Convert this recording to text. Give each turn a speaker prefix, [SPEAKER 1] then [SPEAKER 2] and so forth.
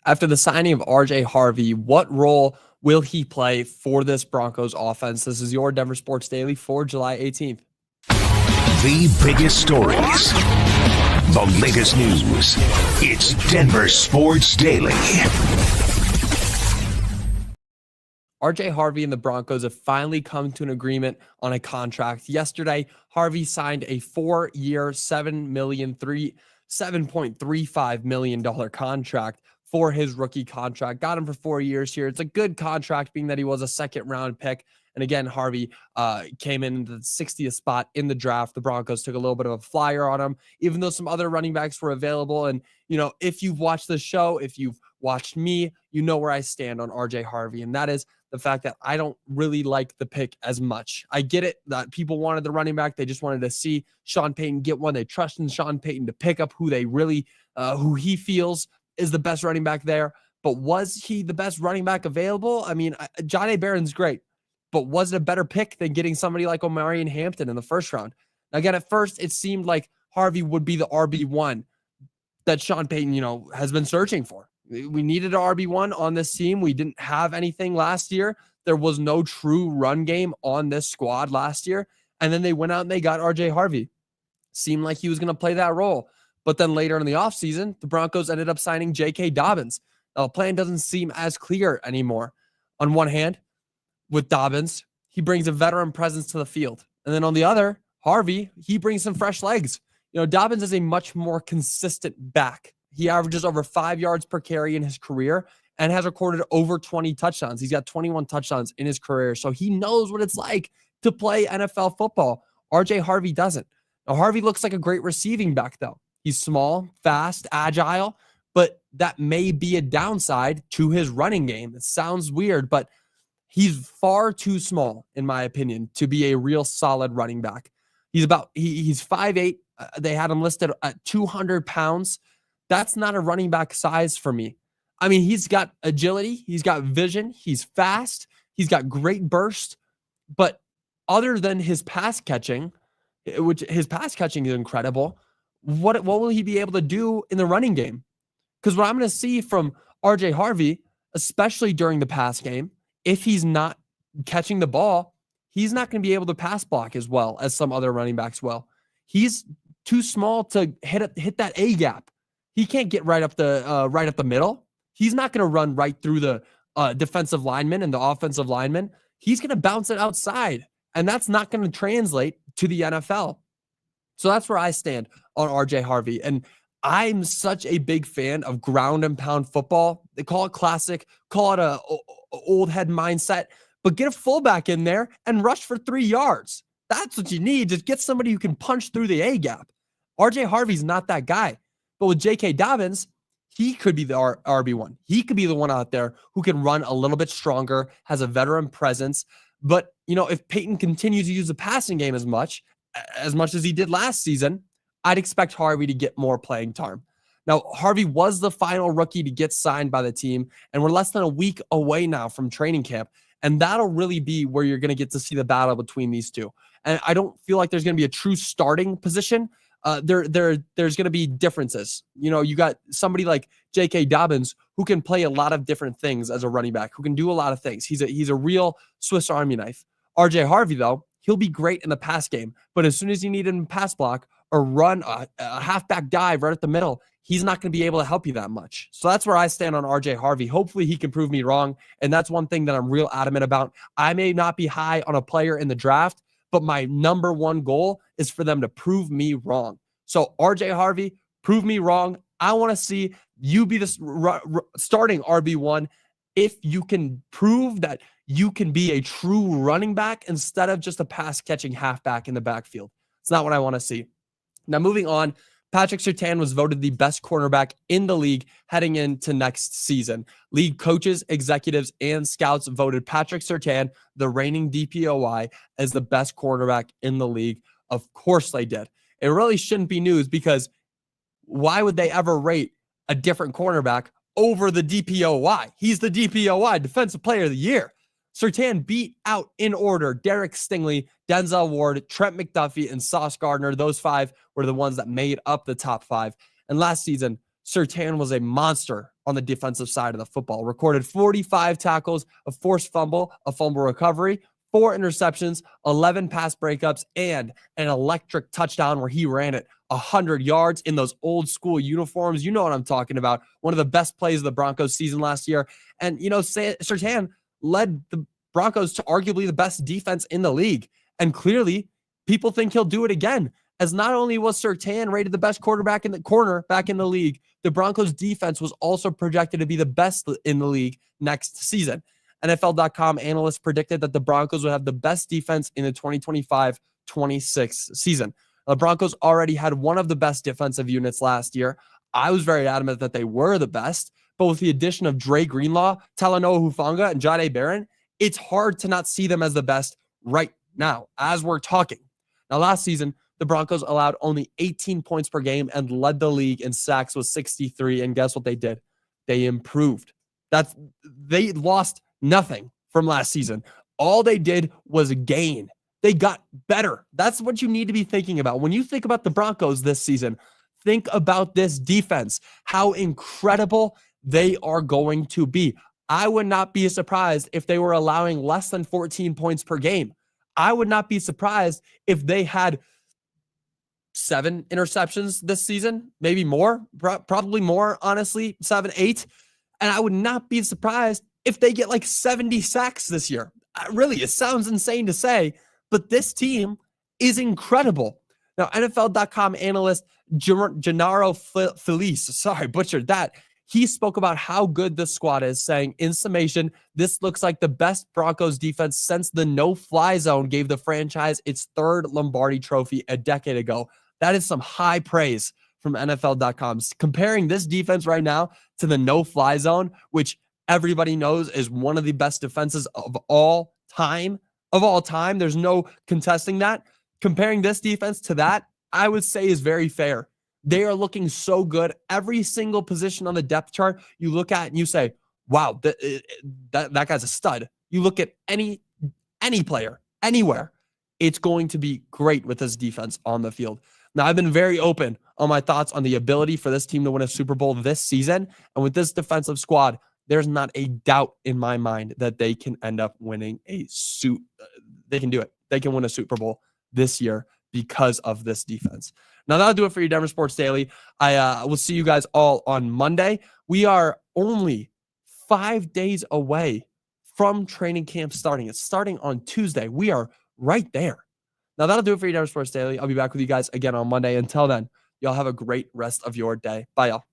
[SPEAKER 1] After the signing of RJ Harvey, what role will he play for this Broncos offense? This is your Denver Sports Daily for July 18th.
[SPEAKER 2] The biggest stories, the latest news. It's Denver Sports Daily.
[SPEAKER 1] RJ Harvey and the Broncos have finally come to an agreement on a contract. Yesterday, Harvey signed a 4-year, $7.35 million contract for his rookie contract. Got him for 4 years here. It's a good contract, being that he was a second-round pick. And again, Harvey came in the 60th spot in the draft. The Broncos took a little bit of a flyer on him, even though some other running backs were available. And, you know, if you've watched the show, if you've watched me, you know where I stand on RJ Harvey. And that is the fact that I don't really like the pick as much. I get it that people wanted the running back. They just wanted to see Sean Payton get one. They trust in Sean Payton to pick up who they really, who he feels is the best running back there. But was he the best running back available? I mean, John A. Barron's great, but was it a better pick than getting somebody like Omarion Hampton in the first round? Again, at first, it seemed like Harvey would be the RB1 that Sean Payton, has been searching for. We needed an RB1 on this team. We didn't have anything last year. There was no true run game on this squad last year. And then they went out and they got RJ Harvey. Seemed like he was going to play that role. But then later in the offseason, the Broncos ended up signing J.K. Dobbins. Now, the plan doesn't seem as clear anymore. On one hand, with Dobbins, he brings a veteran presence to the field. And then on the other, Harvey, he brings some fresh legs. Dobbins is a much more consistent back. He averages over 5 yards per carry in his career and has recorded over 20 touchdowns. He's got 21 touchdowns in his career. So he knows what it's like to play NFL football. RJ Harvey doesn't. Now, Harvey looks like a great receiving back, though. He's small, fast, agile, but that may be a downside to his running game. It sounds weird, but he's far too small, in my opinion, to be a real solid running back. He's 5'8". They had him listed at 200 pounds. That's not a running back size for me. I mean, he's got agility. He's got vision. He's fast. He's got great burst. But other than his pass catching, which his pass catching is incredible, what will he be able to do in the running game? Because what I'm going to see from RJ Harvey, especially during the pass game, if he's not catching the ball, he's not going to be able to pass block as well as some other running backs will. He's too small to hit that A gap. He can't get right up the middle. He's not going to run right through the defensive lineman and the offensive lineman. He's going to bounce it outside, and that's not going to translate to the NFL. So that's where I stand on RJ Harvey. And I'm such a big fan of ground and pound football. They call it classic, call it a old head mindset, but get a fullback in there and rush for 3 yards. That's what you need. Just get somebody who can punch through the A gap. RJ Harvey's not that guy. But with J.K. Dobbins, he could be the RB1. He could be the one out there who can run a little bit stronger, has a veteran presence. But, if Payton continues to use the passing game as much as he did last season, I'd expect Harvey to get more playing time. Now, Harvey was the final rookie to get signed by the team, and we're less than a week away now from training camp. And that'll really be where you're going to get to see the battle between these two. And I don't feel like there's going to be a true starting position. There's going to be differences. You got somebody like J.K. Dobbins who can play a lot of different things as a running back, who can do a lot of things. He's a real Swiss Army knife. RJ Harvey, though, he'll be great in the pass game, but as soon as you need him to pass block or run a halfback dive right at the middle, he's not going to be able to help you that much. So that's where I stand on RJ Harvey. Hopefully he can prove me wrong, and that's one thing that I'm real adamant about. I may not be high on a player in the draft, but my number one goal is for them to prove me wrong. So RJ Harvey, prove me wrong. I want to see you be the starting RB1 if you can prove that you can be a true running back instead of just a pass-catching halfback in the backfield. It's not what I want to see. Now, moving on, Patrick Surtain was voted the best cornerback in the league heading into next season. League coaches, executives, and scouts voted Patrick Surtain, the reigning DPOY, as the best cornerback in the league. Of course they did. It really shouldn't be news, because why would they ever rate a different cornerback over the DPOY? He's the DPOY, Defensive Player of the Year. Surtain beat out in order Derek Stingley, Denzel Ward, Trent McDuffie, and Sauce Gardner. Those five were the ones that made up the top five. And last season, Surtain was a monster on the defensive side of the football. Recorded 45 tackles, a forced fumble, a fumble recovery, 4 interceptions, 11 pass breakups, and an electric touchdown where he ran it 100 yards in those old school uniforms. You know what I'm talking about. One of the best plays of the Broncos season last year. And, Surtain led the Broncos to arguably the best defense in the league. And clearly, people think he'll do it again. As not only was Surtain rated the best quarterback in the corner back in the league, the Broncos defense was also projected to be the best in the league next season. NFL.com analysts predicted that the Broncos would have the best defense in the 2025-26 season. The Broncos already had one of the best defensive units last year. I was very adamant that they were the best, but with the addition of Dre Greenlaw, Talanoa Hufanga, and Jahdae Barron, it's hard to not see them as the best right now as we're talking. Now, last season, the Broncos allowed only 18 points per game and led the league in sacks with 63. And guess what they did? They improved. They lost nothing from last season. All they did was gain. They got better. That's what you need to be thinking about. When you think about the Broncos this season, think about this defense, how incredible they are going to be. I would not be surprised if they were allowing less than 14 points per game. I would not be surprised if they had 7 interceptions this season, maybe more, probably more, honestly, 7, 8. And I would not be surprised if they get like 70 sacks this year. Really, it sounds insane to say, but this team is incredible. Now, NFL.com analyst Gennaro Felice, sorry, butchered that. He spoke about how good this squad is, saying, in summation, this looks like the best Broncos defense since the no-fly zone gave the franchise its 3rd Lombardi trophy a decade ago. That is some high praise from NFL.com. Comparing this defense right now to the no-fly zone, which everybody knows is one of the best defenses of all time. There's no contesting that. Comparing this defense to that, I would say is very fair. They are looking so good. Every single position on the depth chart you look at and you say, wow, that guy's a stud. You look at any player, anywhere, it's going to be great with this defense on the field. Now, I've been very open on my thoughts on the ability for this team to win a Super Bowl this season. And with this defensive squad, there's not a doubt in my mind that they can end up winning they can do it. They can win a Super Bowl this year because of this defense. Now, that'll do it for your Denver Sports Daily. I will see you guys all on Monday. We are only 5 days away from training camp starting. It's starting on Tuesday. We are right there. Now, that'll do it for your Denver Sports Daily. I'll be back with you guys again on Monday. Until then, y'all have a great rest of your day. Bye, y'all.